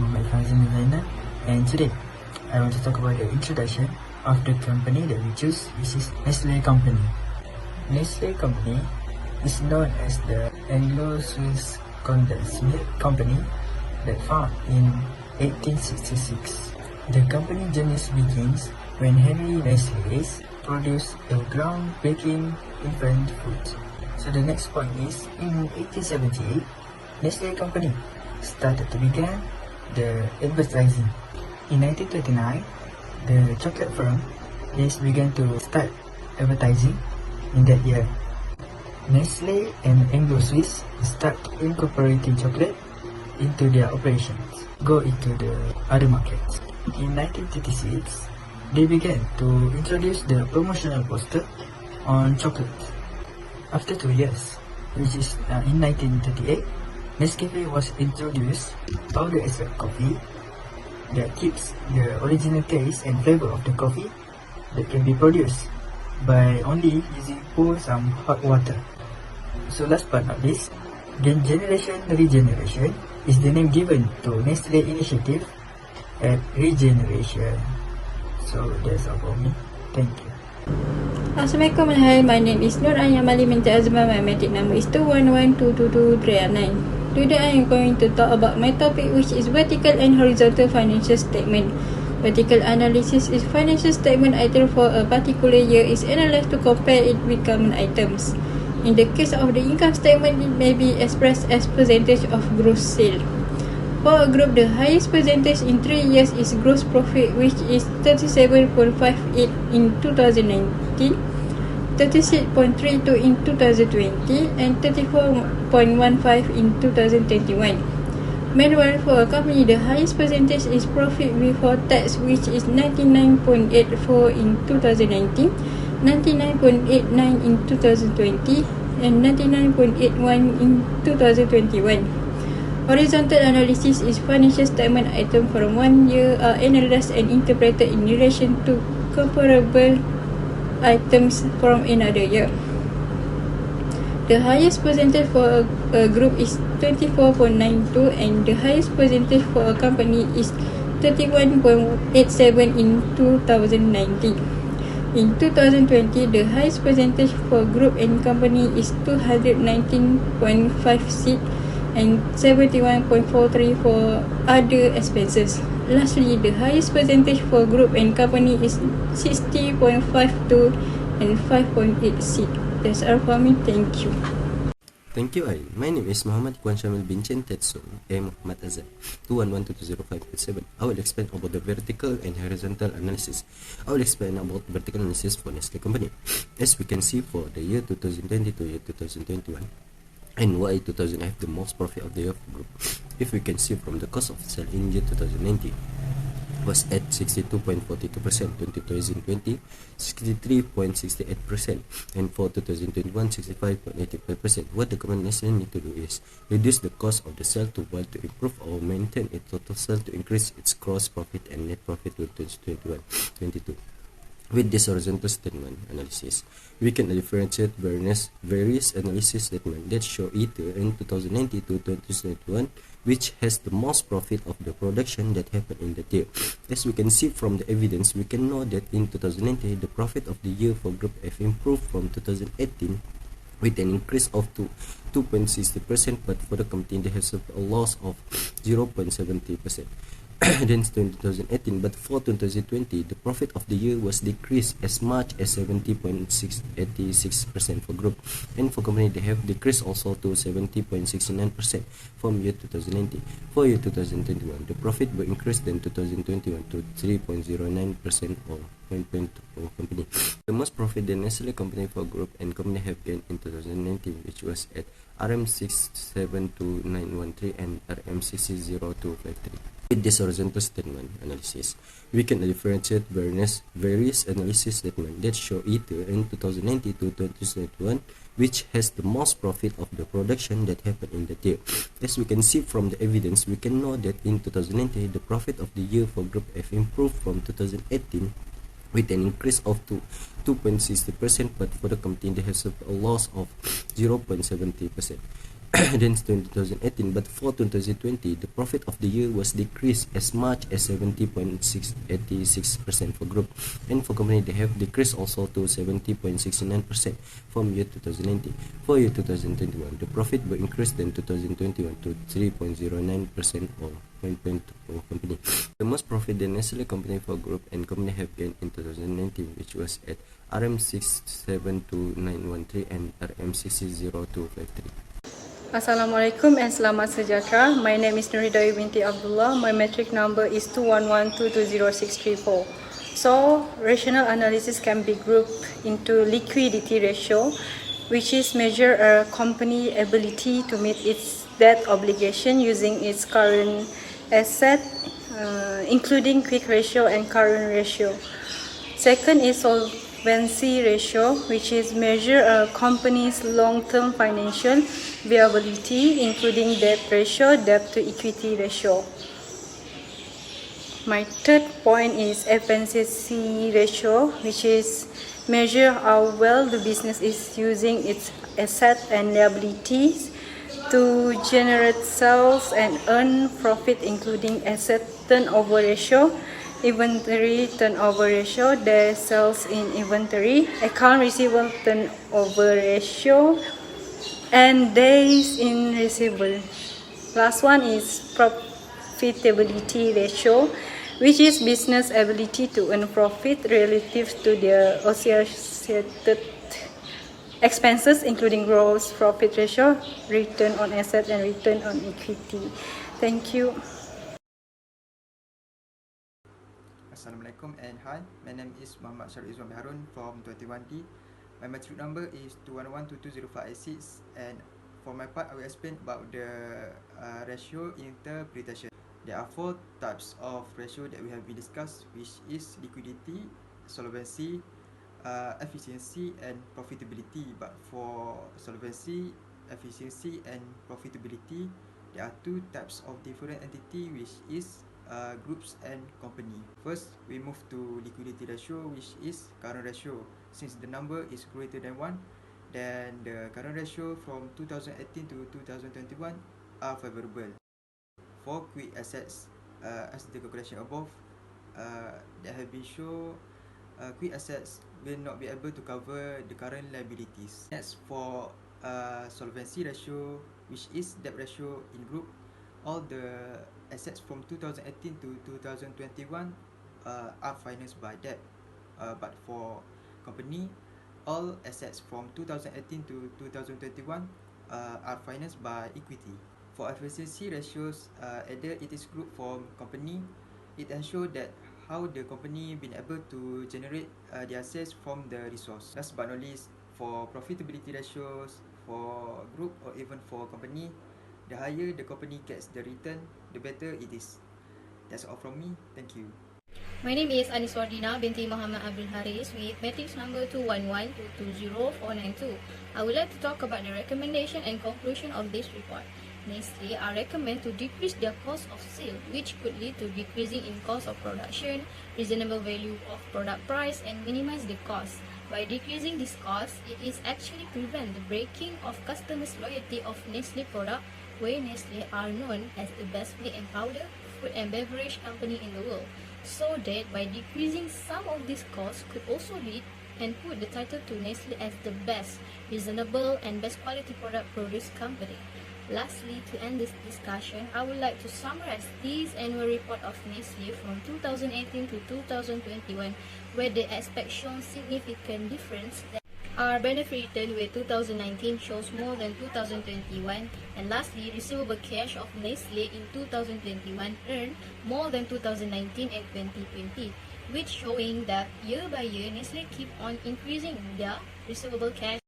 Muhammad Zainal, and today I want to talk about the introduction of the company that we choose, which is Nestle company. Nestle company is known as the Anglo-Swiss condensed milk company that founded in 1866. The company journey begins when Henry Nestle produced a groundbreaking infant food. So the next point is, in 1878, Nestle company started to begin the advertising. In 1929, the chocolate firm began to start advertising in that year. Nestle and Anglo-Swiss start incorporating chocolate into their operations, go into the other markets. In 1936, they began to introduce the promotional poster on chocolate. After 2 years, which is in 1938, Nescafe was introduced powder extract coffee that keeps the original taste and flavor of the coffee that can be produced by only using some hot water. So last but not least, generation regeneration is the name given to Nestle initiative at regeneration. So that's all for me. Thank you. Assalamualaikum warahmatullahi. My name is Nur Aya Mali Minta Azma. My metric number is 211222389. Today I am going to talk about my topic, which is vertical and horizontal financial statement. Vertical analysis is financial statement item for a particular year is analyzed to compare it with common items. In the case of the income statement, it may be expressed as percentage of gross sale. For a group, the highest percentage in 3 years is gross profit, which is 37.58 in 2019, 36.32 in 2020, and 34.15 in 2021. Meanwhile, for a company, the highest percentage is profit before tax, which is 99.84 in 2019, 99.89 in 2020, and 99.81 in 2021. Horizontal analysis is financial statement item from 1 year are analyzed and interpreted in relation to comparable items from another year. The highest percentage for a group is 24.92 and the highest percentage for a company is 31.87 in 2019. In 2020, the highest percentage for group and company is 219.56 and 71.43 for other expenses. Lastly, the highest percentage for group and company is 60.52 and 5.86. That's all for me. Thank you. Thank you, Ain. My name is Muhammad Kwan Shamil bin Chen Tetsu, M. Muhammad Azad, 211220587. I will explain about the vertical and horizontal analysis. I will explain about vertical analysis for Nestle company. As we can see, for the year 2020 to year 2021, and why 2000 have the most profit of the year group. If we can see from the cost of sale in year 2019 was at 62.42%, 2020 63.68%, and for 2021 65.85%. What the company necessarily need to do is reduce the cost of the sale to improve or maintain its total sale to increase its gross profit and net profit to 2021-22. With this horizontal statement analysis, we can differentiate various analysis statements that show either in 2019 to 2021 which has the most profit of the production that happened in that year. As we can see from the evidence, we can know that in 2019 the profit of the year for group F improved from 2018 with an increase of 2.60%, but for the company they have a loss of 0.70%. Then 2018, but for 2020 the profit of the year was decreased as much as 70.86% for group, and for company they have decreased also to 70.69% from year 2019. For year 2021 the profit will increase than 2021 to 3.09% or 0.2 for company. The most profit the Nestle company for group and company have gained in 2019, which was at RM672913 and RM600253. With this horizontal statement analysis, we can differentiate various analysis statements that show either in 2019 to 2021 which has the most profit of the production that happened in that year. As we can see from the evidence, we can know that in 2019 the profit of the year for group F improved from 2018 with an increase of 2.60%, but for the company they have a loss of 0.70%. than in 2018, but for 2020, the profit of the year was decreased as much as 70.86% for group, and for company they have decreased also to 70.69% from year 2019. For year 2021, the profit will increase than 2021 to 3.09% or 0.2 for company. The most profit the Nestle company for group and company have gained in 2019, which was at RM672913 and RM600253. Assalamualaikum and selamat sejahtera. My name is Nuridawi binti Abdullah. My metric number is 211220634. So, rational analysis can be grouped into liquidity ratio, which is measure a company ability to meet its debt obligation using its current asset, including quick ratio and current ratio. Second is solvency ratio, which is measure a company's long-term financial viability, including debt ratio, debt to equity ratio. My third point is efficiency ratio, which is measure how well the business is using its assets and liabilities to generate sales and earn profit, including asset turnover ratio, inventory turnover ratio, days sales in inventory, account receivable turnover ratio, and days in receivable. Last one is profitability ratio, which is business ability to earn profit relative to their associated expenses, including gross profit ratio, return on asset, and return on equity. Thank you. Assalamualaikum and hi, my name is Muhammad Syarul Izwan Harun from 21D. My metric number is 211220586, and for my part I will explain about the ratio interpretation. There are 4 types of ratio that we have been discussed, which is liquidity, solvency, efficiency and profitability. But for solvency, efficiency and profitability, there are 2 types of different entity, which is groups and company. First, we move to liquidity ratio, which is current ratio. Since the number is greater than 1, then the current ratio from 2018 to 2021 are favorable. For quick assets, as the calculation above, that have been shown, quick assets will not be able to cover the current liabilities. Next, for solvency ratio, which is debt ratio in group, all the assets from 2018 to 2021 are financed by debt, but for company, all assets from 2018 to 2021 are financed by equity. For efficiency ratios, either it is group from company, it ensures that how the company been able to generate the assets from the resource. Last but not least, for profitability ratios for group or even for company, the higher the company gets the return, the better it is. That's all from me. Thank you. My name is Aniswardina binti Muhammad Abdul Haris with matrix number 211220492. I would like to talk about the recommendation and conclusion of this report. Nestle are recommend to decrease their cost of sale, which could lead to decreasing in cost of production, reasonable value of product price, and minimize the cost. By decreasing this cost, it is actually prevent the breaking of customers' loyalty of Nestle product, where Nestle are known as the best milk and powder, food and beverage company in the world. So that by decreasing some of these costs could also lead and put the title to Nestle as the best, reasonable and best quality product produce company. Lastly, to end this discussion, I would like to summarize this annual report of Nestle from 2018 to 2021, where the aspects shown significant difference are benefit return where 2019 shows more than 2021, and lastly, receivable cash of Nestle in 2021 earned more than 2019 and 2020, which showing that year by year Nestle keep on increasing their receivable cash.